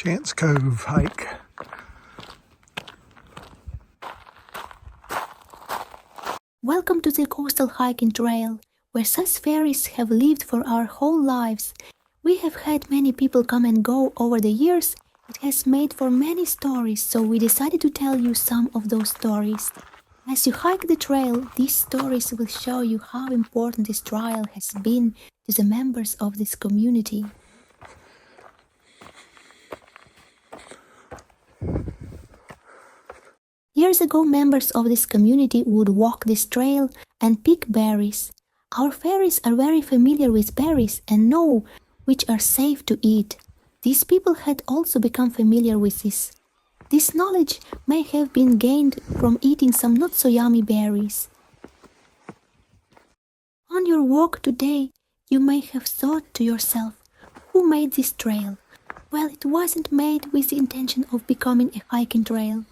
Chance Cove hike. Welcome to the coastal hiking trail, where such fairies have lived for our whole lives. We have had many people come and go over the years. It has made for many stories, so we decided to tell you some of those stories. As you hike the trail, these stories will show you how important this trail has been to the members of this community. Years ago, members of this community would walk this trail and pick berries. Our fairies are very familiar with berries and know which are safe to eat. These people had also become familiar with this. This knowledge may have been gained from eating some not so yummy berries. On your walk today, you may have thought to yourself, who made this trail? Well, it wasn't made with the intention of becoming a hiking trail.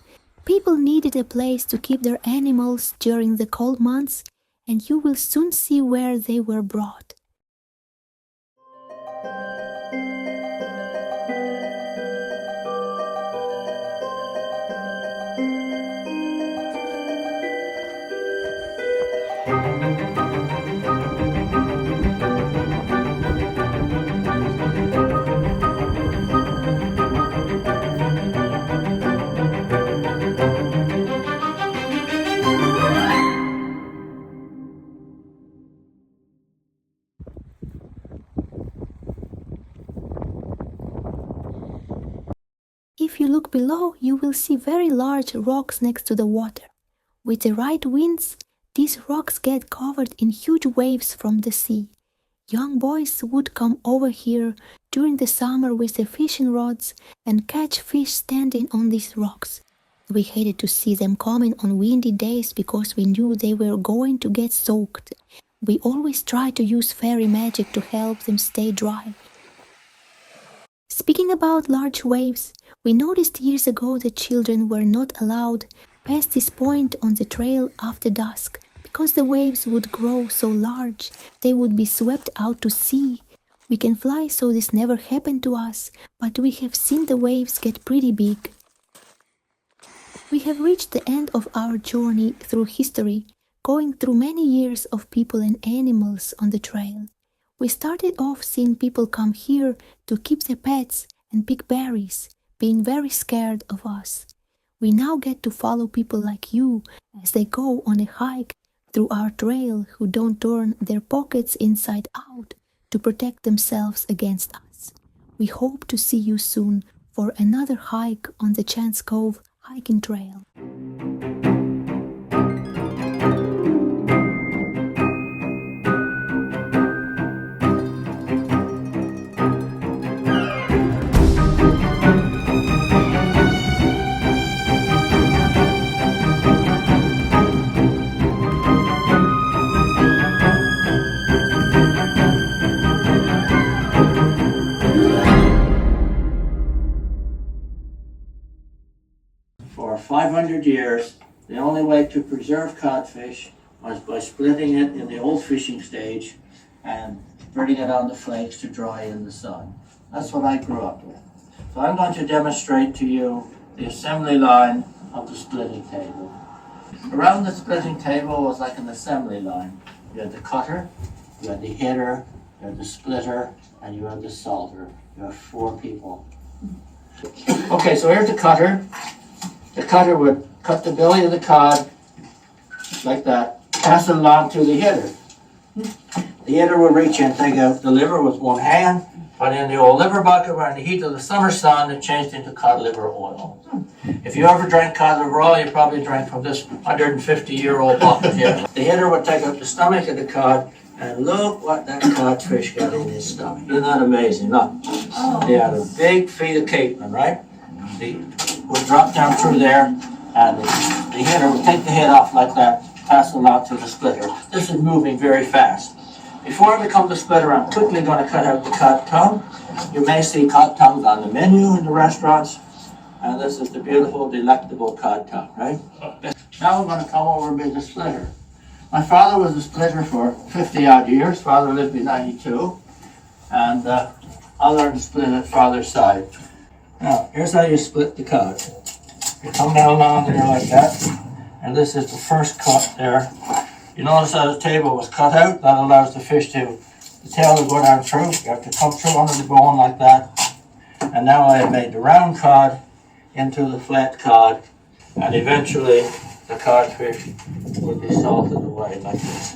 People needed a place to keep their animals during the cold months, and you will soon see where they were brought. If you look below, you will see very large rocks next to the water. With the right winds, these rocks get covered in huge waves from the sea. Young boys would come over here during the summer with their fishing rods and catch fish standing on these rocks. We hated to see them coming on windy days because we knew they were going to get soaked. We always tried to use fairy magic to help them stay dry. Speaking about large waves, we noticed years ago that children were not allowed past this point on the trail after dusk because the waves would grow so large they would be swept out to sea. We can fly, so this never happened to us, but we have seen the waves get pretty big. We have reached the end of our journey through history, going through many years of people and animals on the trail. We started off seeing people come here to keep their pets and pick berries, being very scared of us. We now get to follow people like you as they go on a hike through our trail who don't turn their pockets inside out to protect themselves against us. We hope to see you soon for another hike on the Chance Cove hiking trail. For 500 years, the only way to preserve codfish was by splitting it in the old fishing stage and burning it on the flakes to dry in the sun. That's what I grew up with. So I'm going to demonstrate to you the assembly line of the splitting table. Around the splitting table was like an assembly line. You had the cutter, you had the hitter, you had the splitter, and you had the salter. You have 4 people. Okay, so here's the cutter. The cutter would cut the belly of the cod like that, pass it along to the hitter. The hitter would reach in, take out the liver with one hand, put in the old liver bucket where in the heat of the summer sun it changed into cod liver oil. If you ever drank cod liver oil, you probably drank from this 150-year-old bucket here. The hitter would take out the stomach of the cod, and look what that codfish got in his stomach. Isn't that amazing? Look. He had a big feed of capelin, right? Would drop down through there, and the hitter would take the head off like that, pass it along to the splitter. This is moving very fast. Before I become the splitter, I'm quickly going to cut out the cod tongue. You may see cod tongues on the menu in the restaurants, and this is the beautiful, delectable cod tongue, right? Now I'm going to come over and be the splitter. My father was a splitter for 50-odd years. Father lived to be 92, and I learned to split at father's side. Now, here's how you split the cod. You come down along there like that, and this is the first cut there. You notice how the table was cut out? That allows the fish to, the tail to go down through. You have to come through under the bone like that. And now I have made the round cod into the flat cod, and eventually the codfish will be salted away like this.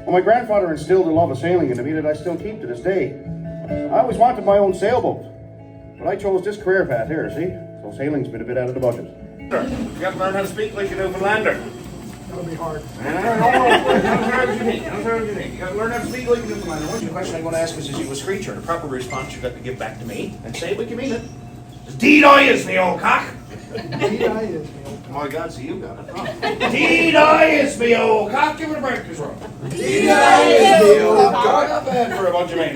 My grandfather instilled a love of sailing into me that I still keep to this day. I always wanted my own sailboat, but I chose this career path here, see? So sailing's been a bit out of the budget. Sir, you got to learn how to speak like a Newfoundlander. That'll be hard. No. Not as hard as you think. You got to learn how to speak like a Newfoundlander. One question I'm going to ask is you a screecher? The proper response you got to give back to me and say it like you mean it. Deed-eye is me, old cock. Deed-eye is me, old cock. Oh my God, so you got it, huh? Deed-eye is me, old cock. Give it a breakfast roll. Deed-eye is me, old cock. Not bad for a bunch of men.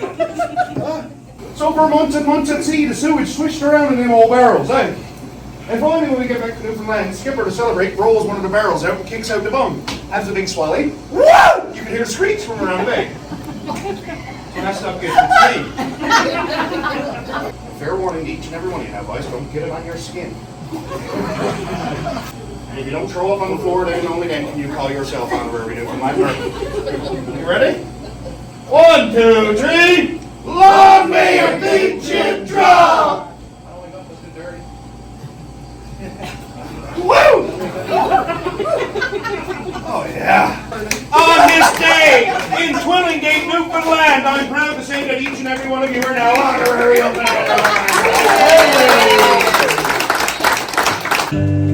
So for months and months at sea, the sewage swished around in them old barrels, eh? And finally, when we get back to Newfoundland, Skipper, to celebrate, rolls one of the barrels out and kicks out the bung. Has a big swelling. Woo! You can hear the screech from around the bay. So that stuff gets insane. Fair warning to each and every one of you now, boys. Don't get it on your skin. And if you don't throw up on the floor, then only then can you call yourself honorary Newfoundlander. You ready? 1, 2, 3. Love me or beat you drunk. Woo! Oh yeah! On this day in Twillingate, Newfoundland, I'm proud to say that each and every one of you are now honorary.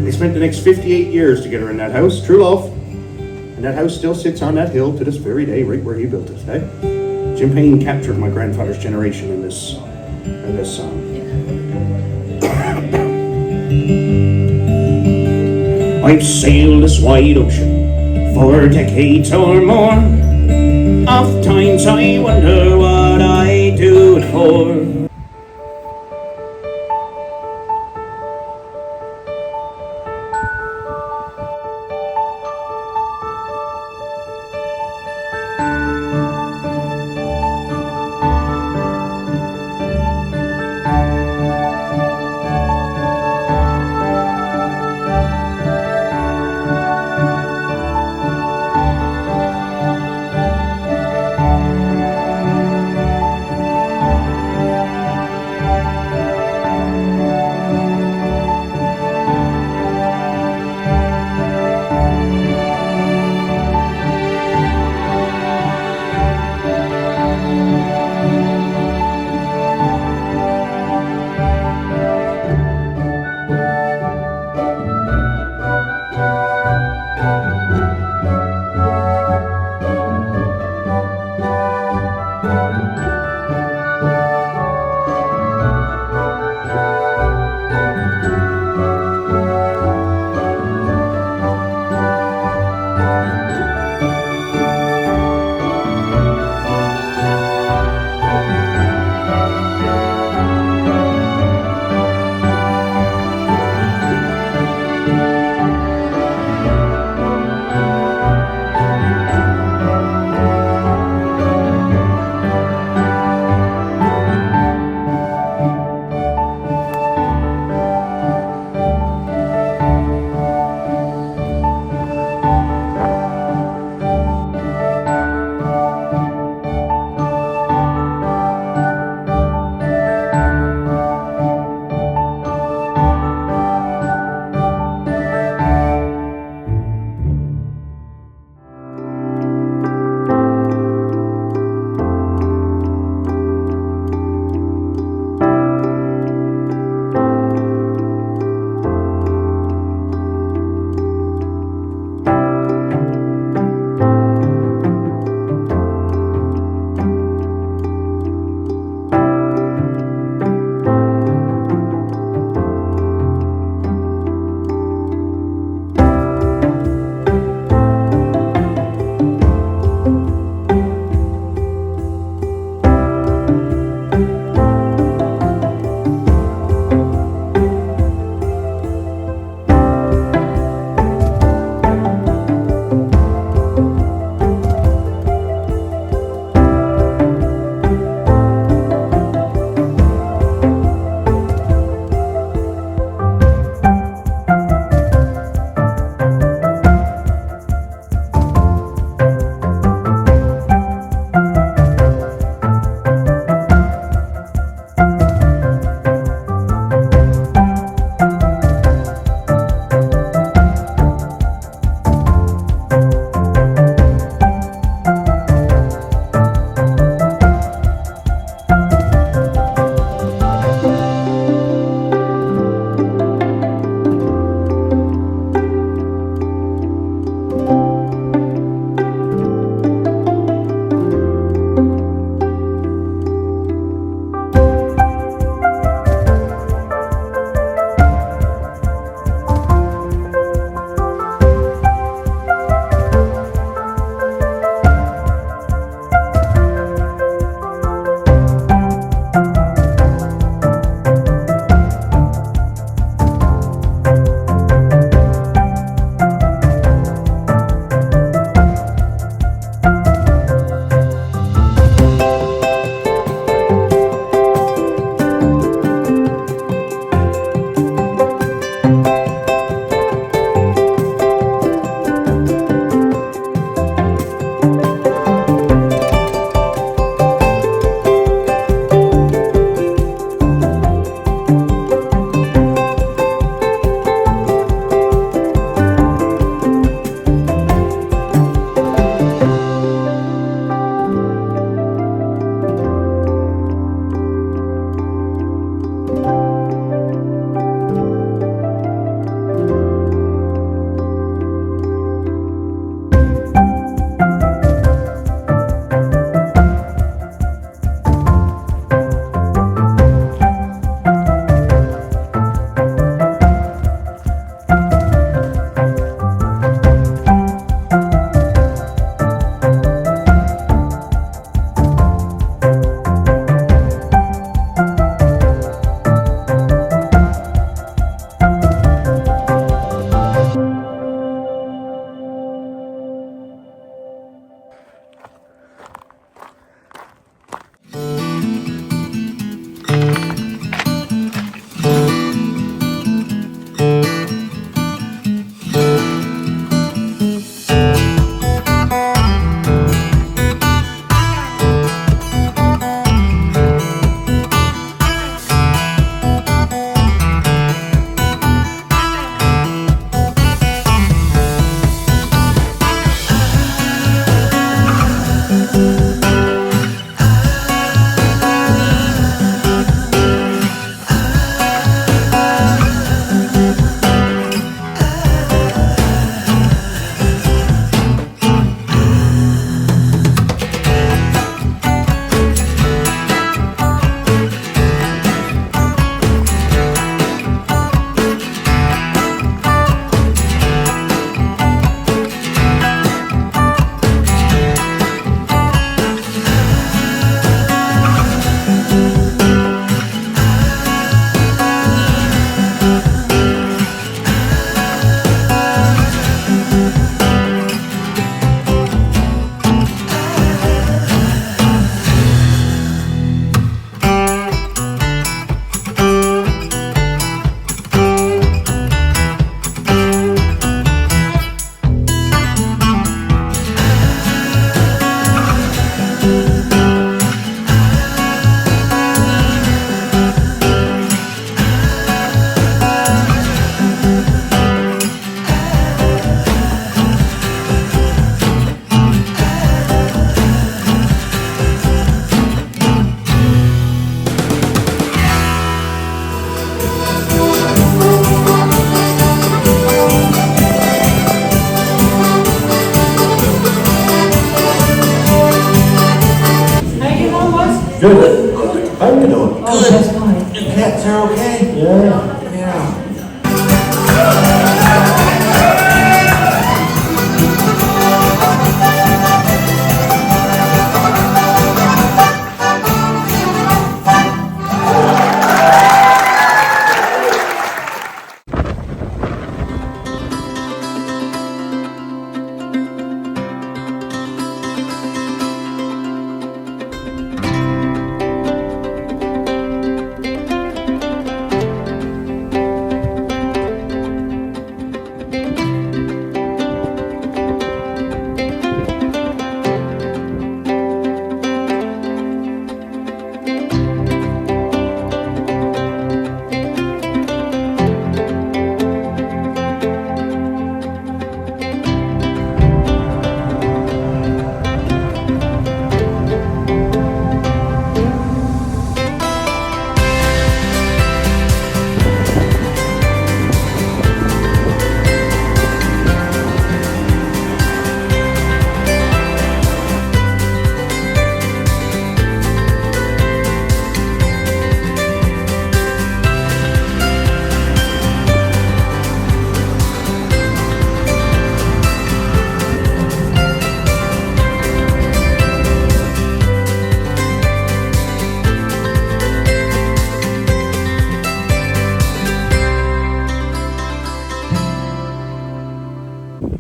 They spent the next 58 years together in that house, true love, and that house still sits on that hill to this very day, right where he built it. Eh? Jim Payne captured my grandfather's generation in this song. I've sailed this wide ocean for decades or more. Oft times I wonder what I do it for. Good. How you doing? Oh, that's fine. The cats are okay? Yeah. Yeah.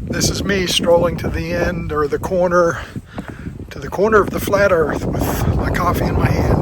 This is me strolling to the end or the corner, to the corner of the flat earth with my coffee in my hand.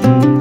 Bye.